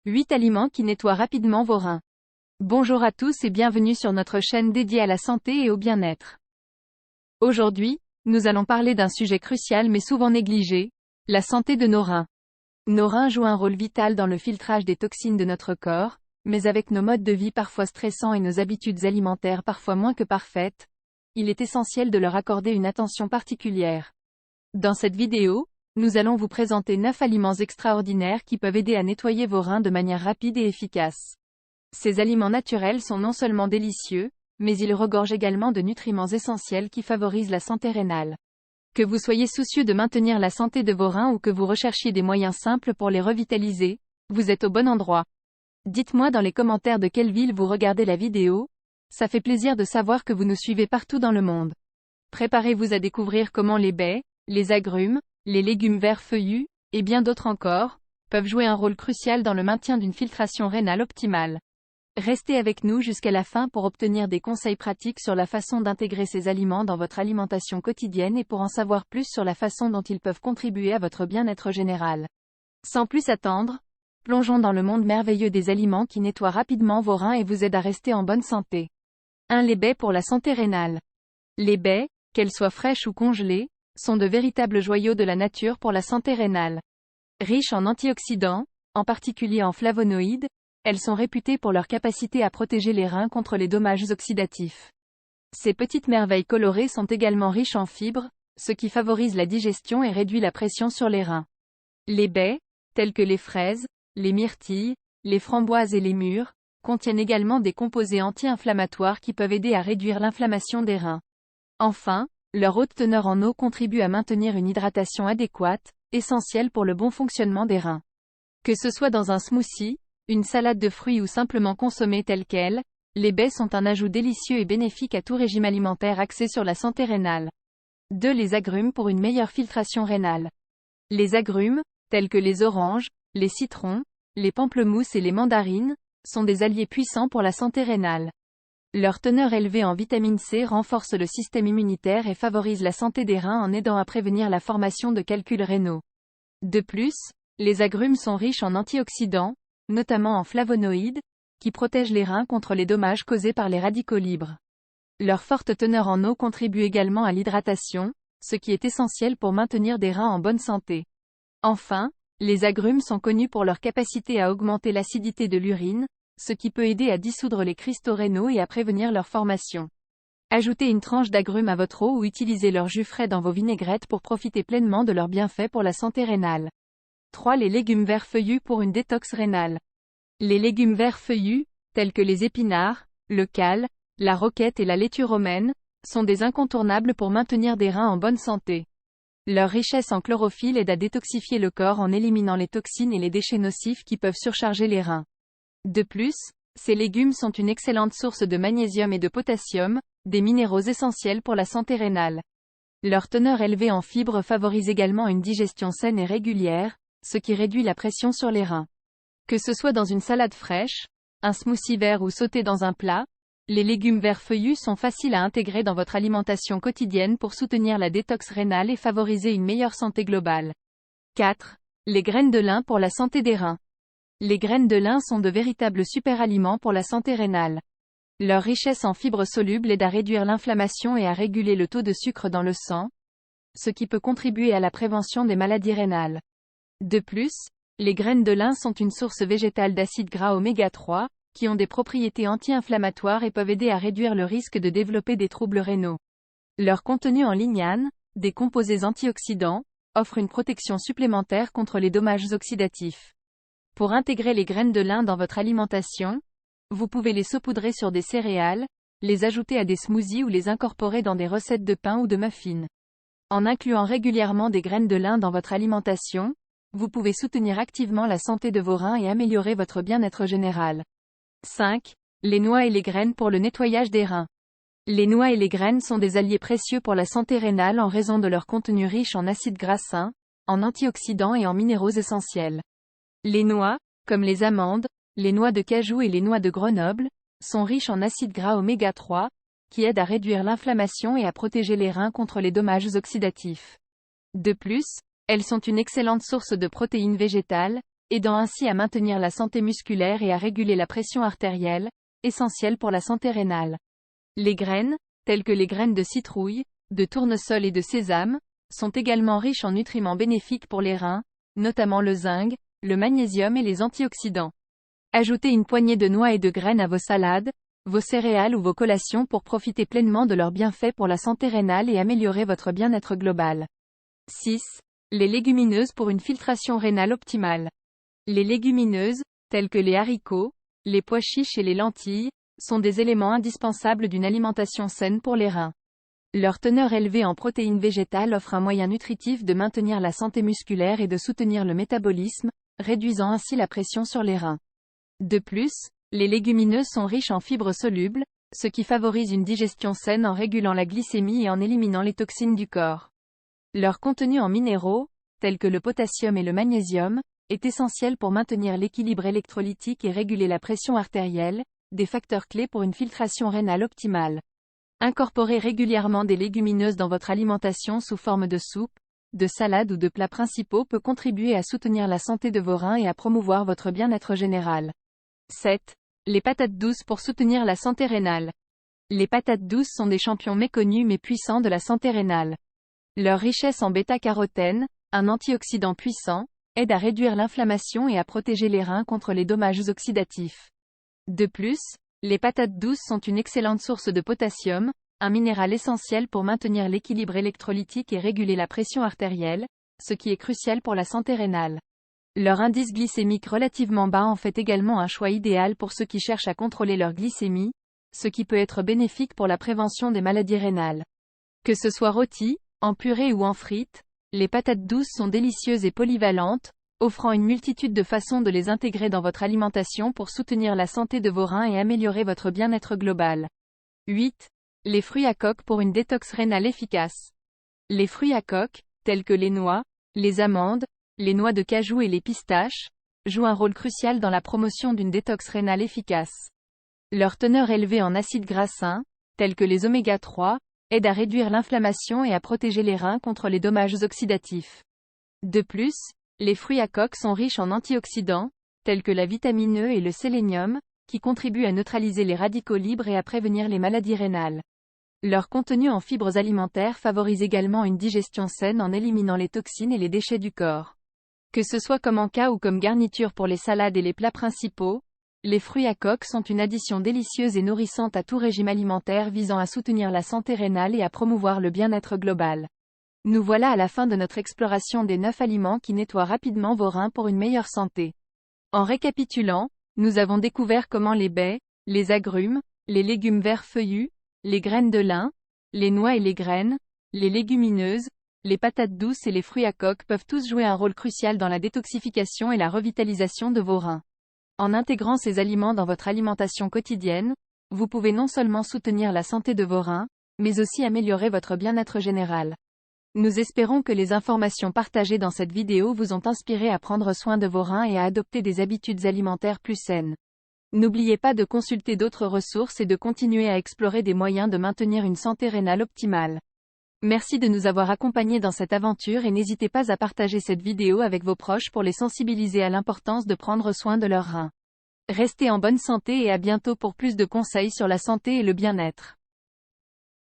8 aliments qui nettoient rapidement vos reins. Bonjour à tous et bienvenue sur notre chaîne dédiée à la santé et au bien-être. Aujourd'hui, nous allons parler d'un sujet crucial mais souvent négligé, la santé de nos reins. Nos reins jouent un rôle vital dans le filtrage des toxines de notre corps, mais avec nos modes de vie parfois stressants et nos habitudes alimentaires parfois moins que parfaites, il est essentiel de leur accorder une attention particulière. Dans cette vidéo, nous allons vous présenter 9 aliments extraordinaires qui peuvent aider à nettoyer vos reins de manière rapide et efficace. Ces aliments naturels sont non seulement délicieux, mais ils regorgent également de nutriments essentiels qui favorisent la santé rénale. Que vous soyez soucieux de maintenir la santé de vos reins ou que vous recherchiez des moyens simples pour les revitaliser, vous êtes au bon endroit. Dites-moi dans les commentaires de quelle ville vous regardez la vidéo, ça fait plaisir de savoir que vous nous suivez partout dans le monde. Préparez-vous à découvrir comment les baies, les agrumes, les légumes verts feuillus, et bien d'autres encore, peuvent jouer un rôle crucial dans le maintien d'une filtration rénale optimale. Restez avec nous jusqu'à la fin pour obtenir des conseils pratiques sur la façon d'intégrer ces aliments dans votre alimentation quotidienne et pour en savoir plus sur la façon dont ils peuvent contribuer à votre bien-être général. Sans plus attendre, plongeons dans le monde merveilleux des aliments qui nettoient rapidement vos reins et vous aident à rester en bonne santé. 1. Les baies pour la santé rénale. Les baies, qu'elles soient fraîches ou congelées, sont de véritables joyaux de la nature pour la santé rénale. Riches en antioxydants, en particulier en flavonoïdes, elles sont réputées pour leur capacité à protéger les reins contre les dommages oxydatifs. Ces petites merveilles colorées sont également riches en fibres, ce qui favorise la digestion et réduit la pression sur les reins. Les baies, telles que les fraises, les myrtilles, les framboises et les mûres, contiennent également des composés anti-inflammatoires qui peuvent aider à réduire l'inflammation des reins. Enfin, leur haute teneur en eau contribue à maintenir une hydratation adéquate, essentielle pour le bon fonctionnement des reins. Que ce soit dans un smoothie, une salade de fruits ou simplement consommée telle qu'elle, les baies sont un ajout délicieux et bénéfique à tout régime alimentaire axé sur la santé rénale. 2. Les agrumes pour une meilleure filtration rénale. Les agrumes, tels que les oranges, les citrons, les pamplemousses et les mandarines, sont des alliés puissants pour la santé rénale. Leur teneur élevée en vitamine C renforce le système immunitaire et favorise la santé des reins en aidant à prévenir la formation de calculs rénaux. De plus, les agrumes sont riches en antioxydants, notamment en flavonoïdes, qui protègent les reins contre les dommages causés par les radicaux libres. Leur forte teneur en eau contribue également à l'hydratation, ce qui est essentiel pour maintenir des reins en bonne santé. Enfin, les agrumes sont connus pour leur capacité à augmenter l'acidité de l'urine, ce qui peut aider à dissoudre les cristaux rénaux et à prévenir leur formation. Ajoutez une tranche d'agrumes à votre eau ou utilisez leur jus frais dans vos vinaigrettes pour profiter pleinement de leurs bienfaits pour la santé rénale. 3. Les légumes verts feuillus pour une détox rénale. Les légumes verts feuillus, tels que les épinards, le cale, la roquette et la laitue romaine, sont des incontournables pour maintenir des reins en bonne santé. Leur richesse en chlorophylle aide à détoxifier le corps en éliminant les toxines et les déchets nocifs qui peuvent surcharger les reins. De plus, ces légumes sont une excellente source de magnésium et de potassium, des minéraux essentiels pour la santé rénale. Leur teneur élevée en fibres favorise également une digestion saine et régulière, ce qui réduit la pression sur les reins. Que ce soit dans une salade fraîche, un smoothie vert ou sauté dans un plat, les légumes verts feuillus sont faciles à intégrer dans votre alimentation quotidienne pour soutenir la détox rénale et favoriser une meilleure santé globale. 4. Les graines de lin pour la santé des reins. Les graines de lin sont de véritables super-aliments pour la santé rénale. Leur richesse en fibres solubles aide à réduire l'inflammation et à réguler le taux de sucre dans le sang, ce qui peut contribuer à la prévention des maladies rénales. De plus, les graines de lin sont une source végétale d'acides gras oméga 3, qui ont des propriétés anti-inflammatoires et peuvent aider à réduire le risque de développer des troubles rénaux. Leur contenu en lignane, des composés antioxydants, offre une protection supplémentaire contre les dommages oxydatifs. Pour intégrer les graines de lin dans votre alimentation, vous pouvez les saupoudrer sur des céréales, les ajouter à des smoothies ou les incorporer dans des recettes de pain ou de muffins. En incluant régulièrement des graines de lin dans votre alimentation, vous pouvez soutenir activement la santé de vos reins et améliorer votre bien-être général. 5. Les noix et les graines pour le nettoyage des reins. Les noix et les graines sont des alliés précieux pour la santé rénale en raison de leur contenu riche en acides gras sains, en antioxydants et en minéraux essentiels. Les noix, comme les amandes, les noix de cajou et les noix de Grenoble, sont riches en acides gras oméga 3, qui aident à réduire l'inflammation et à protéger les reins contre les dommages oxydatifs. De plus, elles sont une excellente source de protéines végétales, aidant ainsi à maintenir la santé musculaire et à réguler la pression artérielle, essentielle pour la santé rénale. Les graines, telles que les graines de citrouille, de tournesol et de sésame, sont également riches en nutriments bénéfiques pour les reins, notamment le zinc, le magnésium et les antioxydants. Ajoutez une poignée de noix et de graines à vos salades, vos céréales ou vos collations pour profiter pleinement de leurs bienfaits pour la santé rénale et améliorer votre bien-être global. 6. Les légumineuses pour une filtration rénale optimale. Les légumineuses, telles que les haricots, les pois chiches et les lentilles, sont des éléments indispensables d'une alimentation saine pour les reins. Leur teneur élevée en protéines végétales offre un moyen nutritif de maintenir la santé musculaire et de soutenir le métabolisme, réduisant ainsi la pression sur les reins. De plus, les légumineuses sont riches en fibres solubles, ce qui favorise une digestion saine en régulant la glycémie et en éliminant les toxines du corps. Leur contenu en minéraux, tels que le potassium et le magnésium, est essentiel pour maintenir l'équilibre électrolytique et réguler la pression artérielle, des facteurs clés pour une filtration rénale optimale. Incorporez régulièrement des légumineuses dans votre alimentation sous forme de soupe, de salade ou de plats principaux peut contribuer à soutenir la santé de vos reins et à promouvoir votre bien-être général. 7. Les patates douces pour soutenir la santé rénale. Les patates douces sont des champions méconnus mais puissants de la santé rénale. Leur richesse en bêta-carotène, un antioxydant puissant, aide à réduire l'inflammation et à protéger les reins contre les dommages oxydatifs. De plus, les patates douces sont une excellente source de potassium, un minéral essentiel pour maintenir l'équilibre électrolytique et réguler la pression artérielle, ce qui est crucial pour la santé rénale. Leur indice glycémique relativement bas en fait également un choix idéal pour ceux qui cherchent à contrôler leur glycémie, ce qui peut être bénéfique pour la prévention des maladies rénales. Que ce soit rôti, en purée ou en frites, les patates douces sont délicieuses et polyvalentes, offrant une multitude de façons de les intégrer dans votre alimentation pour soutenir la santé de vos reins et améliorer votre bien-être global. 8. Les fruits à coque pour une détox rénale efficace. Les fruits à coque, tels que les noix, les amandes, les noix de cajou et les pistaches, jouent un rôle crucial dans la promotion d'une détox rénale efficace. Leur teneur élevée en acides gras sains, tels que les oméga 3, aide à réduire l'inflammation et à protéger les reins contre les dommages oxydatifs. De plus, les fruits à coque sont riches en antioxydants, tels que la vitamine E et le sélénium, qui contribuent à neutraliser les radicaux libres et à prévenir les maladies rénales. Leur contenu en fibres alimentaires favorise également une digestion saine en éliminant les toxines et les déchets du corps. Que ce soit comme encas ou comme garniture pour les salades et les plats principaux, les fruits à coque sont une addition délicieuse et nourrissante à tout régime alimentaire visant à soutenir la santé rénale et à promouvoir le bien-être global. Nous voilà à la fin de notre exploration des 9 aliments qui nettoient rapidement vos reins pour une meilleure santé. En récapitulant, nous avons découvert comment les baies, les agrumes, les légumes verts feuillus, les graines de lin, les noix et les graines, les légumineuses, les patates douces et les fruits à coque peuvent tous jouer un rôle crucial dans la détoxification et la revitalisation de vos reins. En intégrant ces aliments dans votre alimentation quotidienne, vous pouvez non seulement soutenir la santé de vos reins, mais aussi améliorer votre bien-être général. Nous espérons que les informations partagées dans cette vidéo vous ont inspiré à prendre soin de vos reins et à adopter des habitudes alimentaires plus saines. N'oubliez pas de consulter d'autres ressources et de continuer à explorer des moyens de maintenir une santé rénale optimale. Merci de nous avoir accompagnés dans cette aventure et n'hésitez pas à partager cette vidéo avec vos proches pour les sensibiliser à l'importance de prendre soin de leurs reins. Restez en bonne santé et à bientôt pour plus de conseils sur la santé et le bien-être.